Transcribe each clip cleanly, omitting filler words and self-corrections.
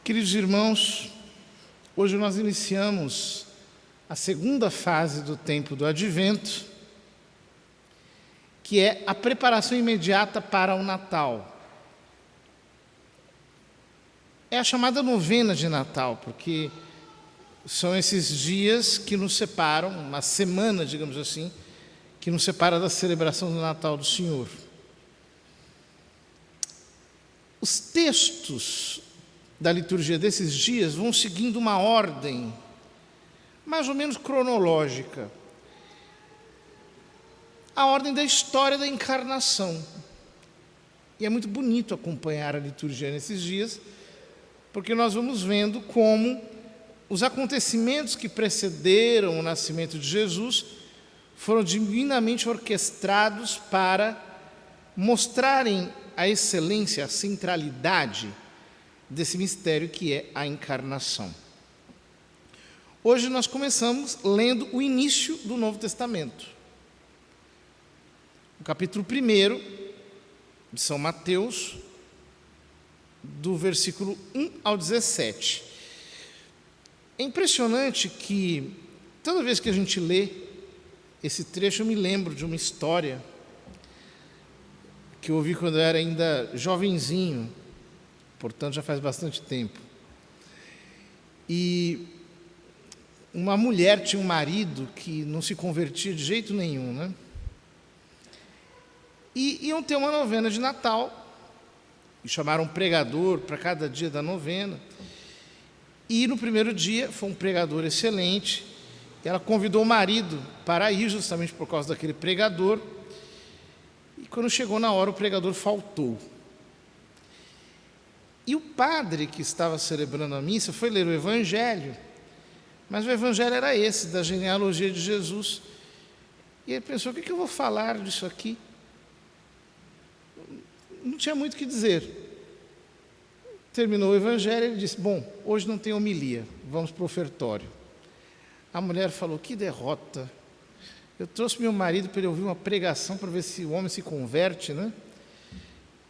Queridos irmãos, hoje nós iniciamos a segunda fase do tempo do Advento, que é a preparação imediata para o Natal. É a chamada novena de Natal, porque são esses dias que nos separam, uma semana, digamos assim, que nos separa da celebração do Natal do Senhor. Os textos da liturgia desses dias vão seguindo uma ordem mais ou menos cronológica. A ordem da história da encarnação. E é muito bonito acompanhar a liturgia nesses dias, porque nós vamos vendo como os acontecimentos que precederam o nascimento de Jesus foram divinamente orquestrados para mostrarem a excelência, a centralidade desse mistério que é a encarnação. Hoje nós começamos lendo o início do Novo Testamento. O capítulo 1 de São Mateus, do versículo 1 ao 17. É impressionante que toda vez que a gente lê esse trecho, eu me lembro de uma história que eu ouvi quando eu era ainda jovenzinho, portanto já faz bastante tempo. E uma mulher tinha um marido que não se convertia de jeito nenhum, né? E iam ter uma novena de Natal, e chamaram um pregador para cada dia da novena. E no primeiro dia foi um pregador excelente, e ela convidou o marido para ir justamente por causa daquele pregador. E quando chegou na hora, o pregador faltou. E o padre que estava celebrando a missa foi ler o Evangelho, mas o Evangelho era esse, da genealogia de Jesus. E ele pensou, o que eu vou falar disso aqui? Não tinha muito o que dizer. Terminou o Evangelho e ele disse, bom, hoje não tem homilia, vamos para o ofertório. A mulher falou, que derrota. Eu trouxe meu marido para ele ouvir uma pregação para ver se o homem se converte, né?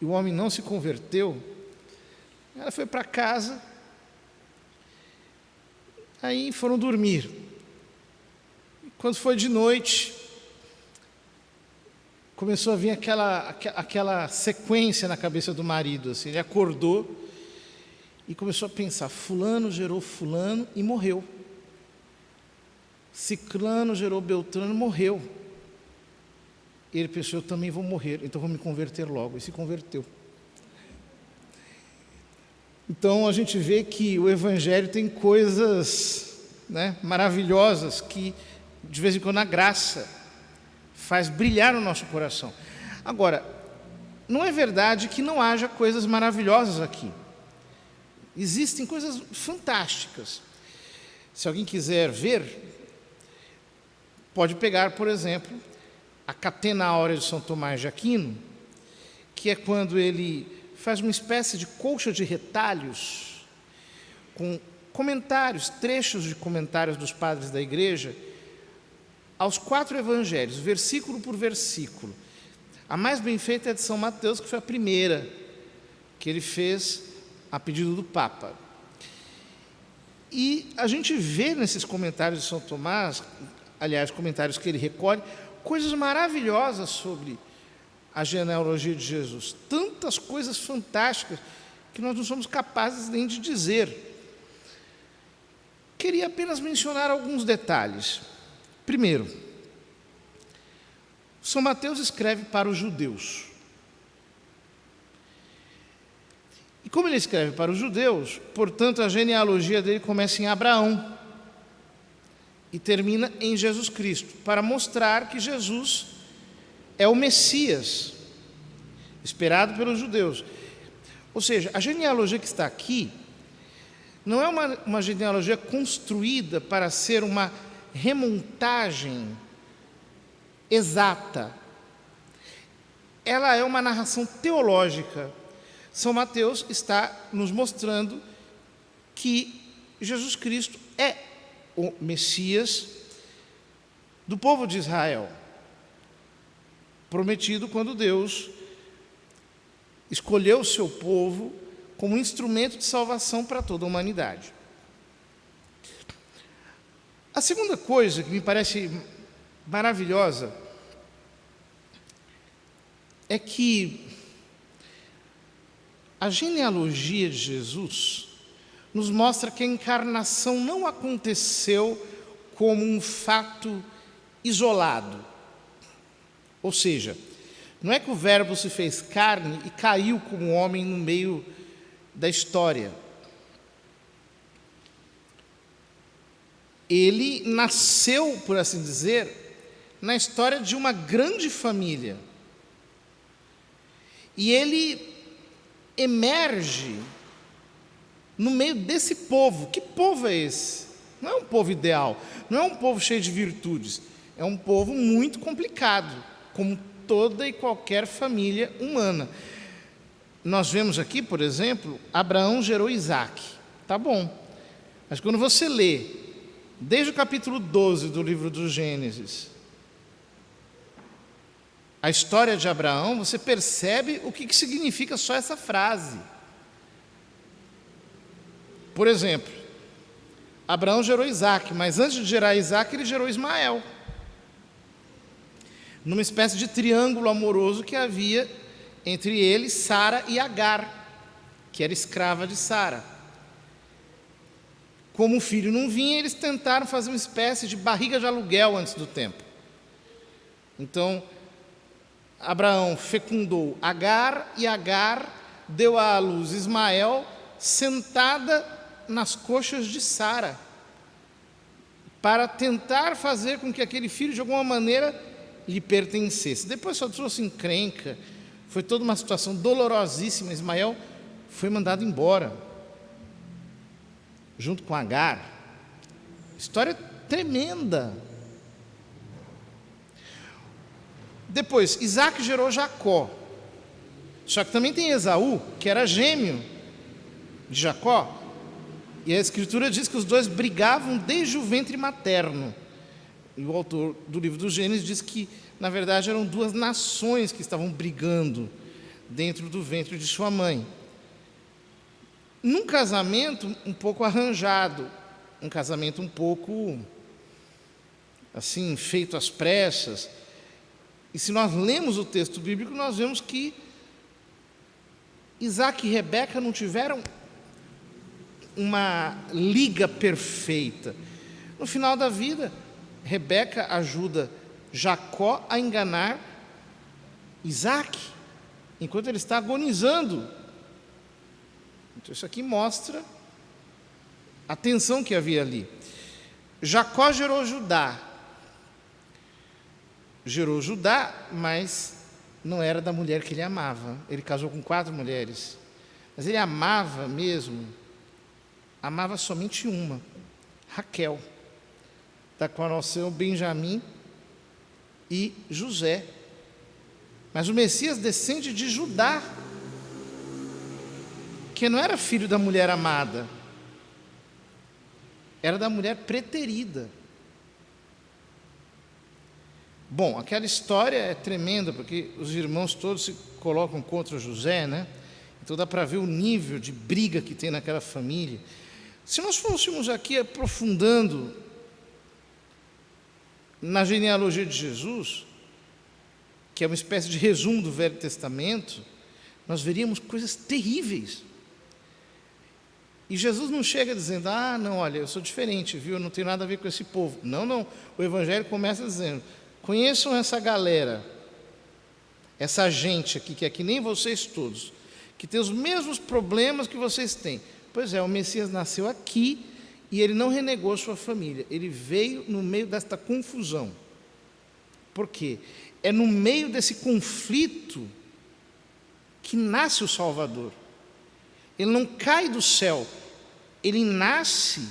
E o homem não se converteu. Ela foi para casa, aí foram dormir. Quando foi de noite, começou a vir aquela sequência na cabeça do marido. Assim, ele acordou e começou a pensar, fulano gerou fulano e morreu. Ciclano gerou Beltrano e morreu. E ele pensou, eu também vou morrer, então vou me converter logo. E se converteu. Então a gente vê que o Evangelho tem coisas, né, maravilhosas que, de vez em quando, a graça faz brilhar no nosso coração. Agora, não é verdade que não haja coisas maravilhosas aqui. Existem coisas fantásticas. Se alguém quiser ver, pode pegar, por exemplo, a Catena Áurea de São Tomás de Aquino, que é quando ele faz uma espécie de colcha de retalhos com comentários, trechos de comentários dos padres da igreja aos 4 evangelhos, versículo por versículo. A mais bem feita é a de São Mateus, que foi a primeira que ele fez a pedido do Papa. E a gente vê nesses comentários de São Tomás, aliás, comentários que ele recolhe, coisas maravilhosas sobre a genealogia de Jesus. Tantas coisas fantásticas que nós não somos capazes nem de dizer. Queria apenas mencionar alguns detalhes. Primeiro, São Mateus escreve para os judeus. E como ele escreve para os judeus, portanto, a genealogia dele começa em Abraão e termina em Jesus Cristo, para mostrar que Jesus é o Messias, esperado pelos judeus. Ou seja, a genealogia que está aqui não é uma genealogia construída para ser uma remontagem exata. Ela é uma narração teológica. São Mateus está nos mostrando que Jesus Cristo é o Messias do povo de Israel, prometido quando Deus escolheu o seu povo como um instrumento de salvação para toda a humanidade. A segunda coisa que me parece maravilhosa é que a genealogia de Jesus nos mostra que a encarnação não aconteceu como um fato isolado. Ou seja, não é que o Verbo se fez carne e caiu como homem no meio da história. Ele nasceu, por assim dizer, na história de uma grande família. E ele emerge no meio desse povo. Que povo é esse? Não é um povo ideal, não é um povo cheio de virtudes, é um povo muito complicado, como toda e qualquer família humana. Nós vemos aqui, por exemplo, Abraão gerou Isaac. Tá bom, mas quando você lê, desde o capítulo 12 do livro do Gênesis, a história de Abraão, você percebe o que significa só essa frase. Por exemplo, Abraão gerou Isaac, mas antes de gerar Isaac, ele gerou Ismael. Numa espécie de triângulo amoroso que havia entre ele, Sara e Agar, que era escrava de Sara. Como o filho não vinha, eles tentaram fazer uma espécie de barriga de aluguel antes do tempo. Então, Abraão fecundou Agar e Agar deu à luz Ismael sentada nas coxas de Sara, para tentar fazer com que aquele filho de alguma maneira lhe pertencesse. Depois só trouxe encrenca, foi toda uma situação dolorosíssima. Ismael foi mandado embora, junto com Agar. História tremenda. Depois, Isaac gerou Jacó. Só que também tem Esaú, que era gêmeo de Jacó. E a Escritura diz que os dois brigavam desde o ventre materno. E o autor do livro do Gênesis diz que, na verdade, eram duas nações que estavam brigando dentro do ventre de sua mãe. Num casamento um pouco arranjado, um casamento um pouco, assim, feito às pressas. E se nós lemos o texto bíblico, nós vemos que Isaac e Rebeca não tiveram uma liga perfeita. No final da vida, Rebeca ajuda Jacó a enganar Isaac, enquanto ele está agonizando. Então isso aqui mostra a tensão que havia ali. Jacó gerou Judá. Gerou Judá, mas não era da mulher que ele amava. Ele casou com 4 mulheres. Mas ele amava mesmo, amava somente uma, Raquel, da qual nasceu Benjamim e José. Mas o Messias descende de Judá, que não era filho da mulher amada, era da mulher preterida. Bom, aquela história é tremenda, porque os irmãos todos se colocam contra José, né? Então dá para ver o nível de briga que tem naquela família. Se nós fôssemos aqui aprofundando na genealogia de Jesus, que é uma espécie de resumo do Velho Testamento, nós veríamos coisas terríveis. E Jesus não chega dizendo, não, olha, eu sou diferente, viu? Eu não tenho nada a ver com esse povo. Não, não. O Evangelho começa dizendo, conheçam essa galera, essa gente aqui, que é que nem vocês todos, que tem os mesmos problemas que vocês têm. Pois é, o Messias nasceu aqui e ele não renegou sua família. Ele veio no meio desta confusão. Por quê? É no meio desse conflito que nasce o Salvador. Ele não cai do céu, ele nasce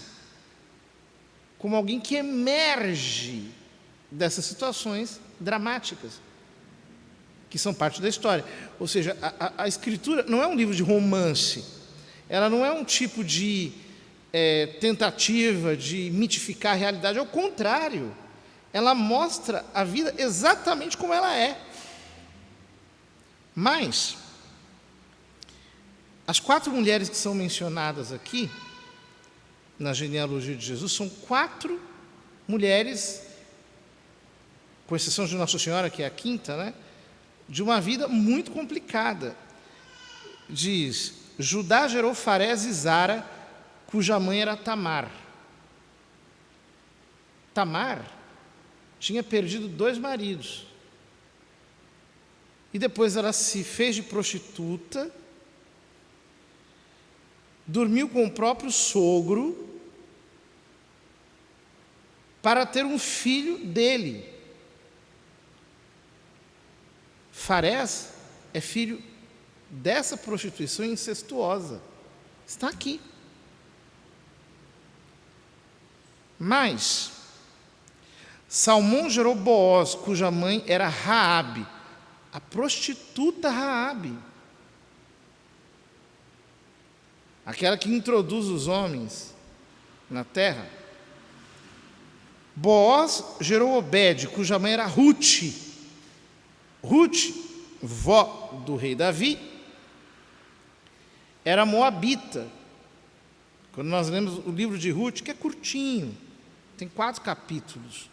como alguém que emerge dessas situações dramáticas, que são parte da história. Ou seja, a Escritura não é um livro de romance, ela não é um tipo de tentativa de mitificar a realidade, ao contrário, ela mostra a vida exatamente como ela é. Mas As 4 mulheres que são mencionadas aqui, na genealogia de Jesus, são 4 mulheres, com exceção de Nossa Senhora, que é a quinta, né? De uma vida muito complicada. Diz: Judá gerou Farés e Zara, cuja mãe era Tamar. Tamar tinha perdido 2 maridos. E depois ela se fez de prostituta, dormiu com o próprio sogro para ter um filho dele. Farés é filho dessa prostituição incestuosa. Está aqui. Mas Salmão gerou Boaz, cuja mãe era Raabe, a prostituta Raabe, aquela que introduz os homens na terra. Boaz gerou Obed, cuja mãe era Ruth. Ruth, vó do rei Davi, era moabita. Quando nós lemos o livro de Ruth, que é curtinho, tem 4 capítulos,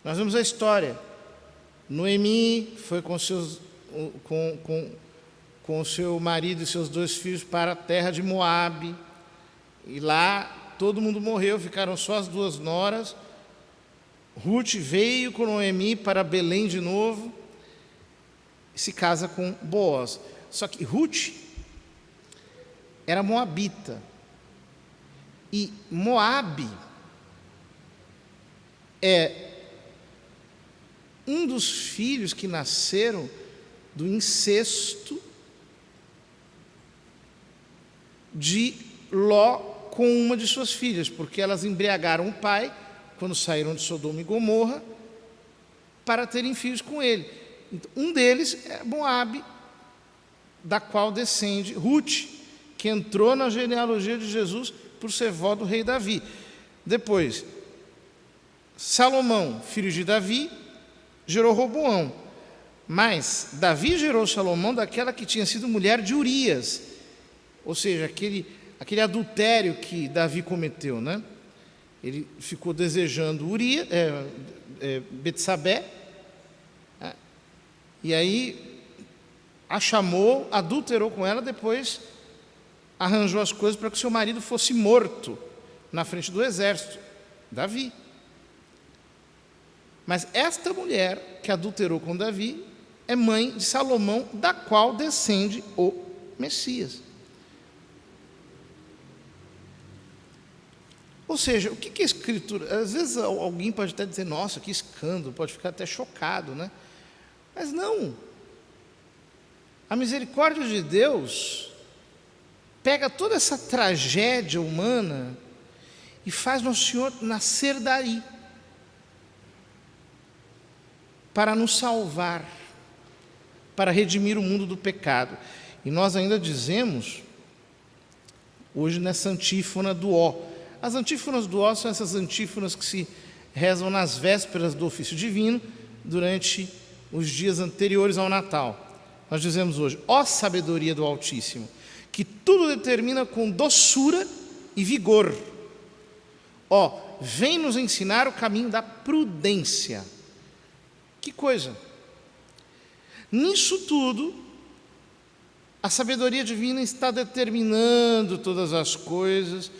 nós vemos a história. Noemi foi com o seu marido e seus 2 filhos para a terra de Moabe, e lá todo mundo morreu, ficaram só as 2 noras. Ruth veio com Noemi para Belém de novo e se casa com Boaz. Só que Ruth era moabita, e Moabe é um dos filhos que nasceram do incesto de Ló com uma de suas filhas, porque elas embriagaram o pai quando saíram de Sodoma e Gomorra para terem filhos com ele. Então, um deles é Moabe, da qual descende Ruth, que entrou na genealogia de Jesus por ser vó do rei Davi. Depois, Salomão, filho de Davi, gerou Roboão. Mas Davi gerou Salomão daquela que tinha sido mulher de Urias, ou seja, aquele adultério que Davi cometeu, né? Ele ficou desejando Betsabé, e aí a chamou, adulterou com ela, depois arranjou as coisas para que seu marido fosse morto na frente do exército, Davi. Mas esta mulher que adulterou com Davi é mãe de Salomão, da qual descende o Messias. Ou seja, o que é Escritura? Às vezes alguém pode até dizer, nossa, que escândalo, pode ficar até chocado, né? Mas não. A misericórdia de Deus pega toda essa tragédia humana e faz Nosso Senhor nascer daí, para nos salvar, para redimir o mundo do pecado. E nós ainda dizemos, hoje nessa antífona do Ó. As antífonas do Ó são essas antífonas que se rezam nas vésperas do ofício divino, durante os dias anteriores ao Natal. Nós dizemos hoje, ó sabedoria do Altíssimo, que tudo determina com doçura e vigor. Ó, vem nos ensinar o caminho da prudência. Que coisa! Nisso tudo, a sabedoria divina está determinando todas as coisas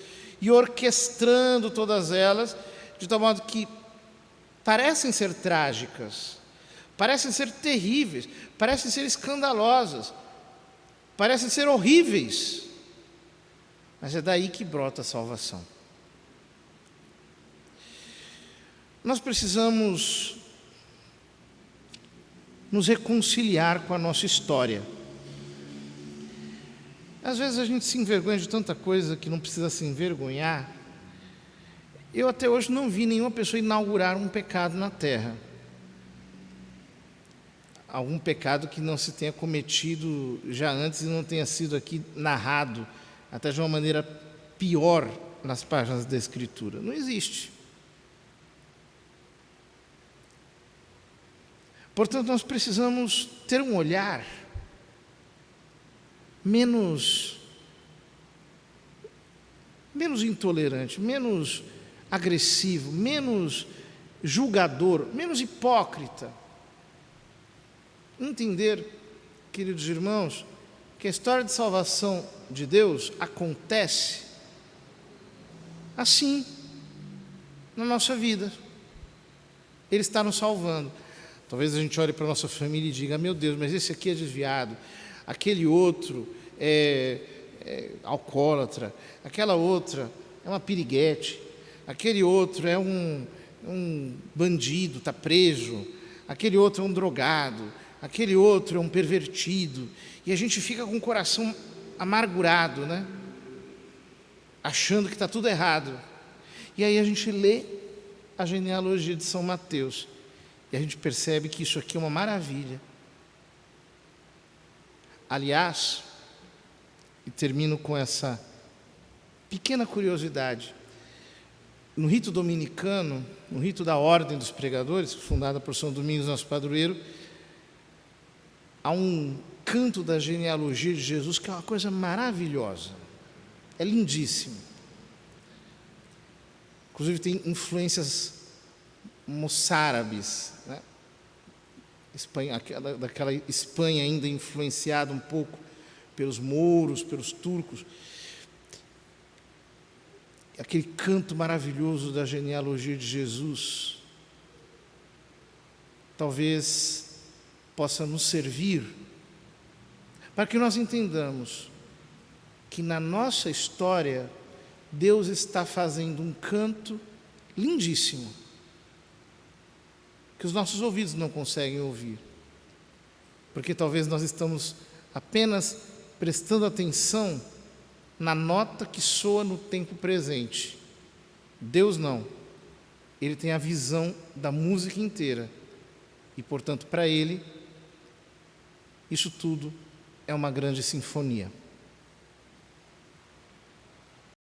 e orquestrando todas elas, de tal modo que parecem ser trágicas, parecem ser terríveis, parecem ser escandalosas, parecem ser horríveis, mas é daí que brota a salvação. Nós precisamos nos reconciliar com a nossa história. Às vezes a gente se envergonha de tanta coisa que não precisa se envergonhar. Eu até hoje não vi nenhuma pessoa inaugurar um pecado na terra. Algum pecado que não se tenha cometido já antes e não tenha sido aqui narrado, até de uma maneira pior nas páginas da Escritura. Não existe. Portanto, nós precisamos ter um olhar menos menos intolerante, menos agressivo, menos julgador, menos hipócrita. Entender, queridos irmãos, que a história de salvação de Deus acontece assim na nossa vida. Ele está nos salvando. Talvez a gente olhe para a nossa família e diga: meu Deus, mas esse aqui é desviado, aquele outro é alcoólatra, aquela outra é uma piriguete, aquele outro é um bandido, está preso, aquele outro é um drogado, aquele outro é um pervertido. E a gente fica com o coração amargurado, né? Achando que está tudo errado. E aí a gente lê a genealogia de São Mateus e a gente percebe que isso aqui é uma maravilha. Aliás, e termino com essa pequena curiosidade. No rito dominicano, no rito da Ordem dos Pregadores, fundada por São Domingos, nosso padroeiro, há um canto da genealogia de Jesus que é uma coisa maravilhosa. É lindíssimo. Inclusive tem influências moçárabes, né? Daquela Espanha ainda influenciada um pouco pelos mouros, pelos turcos. Aquele canto maravilhoso da genealogia de Jesus talvez possa nos servir para que nós entendamos que na nossa história Deus está fazendo um canto lindíssimo que os nossos ouvidos não conseguem ouvir, porque talvez nós estamos apenas prestando atenção na nota que soa no tempo presente. Deus não. Ele tem a visão da música inteira e, portanto, para Ele, isso tudo é uma grande sinfonia.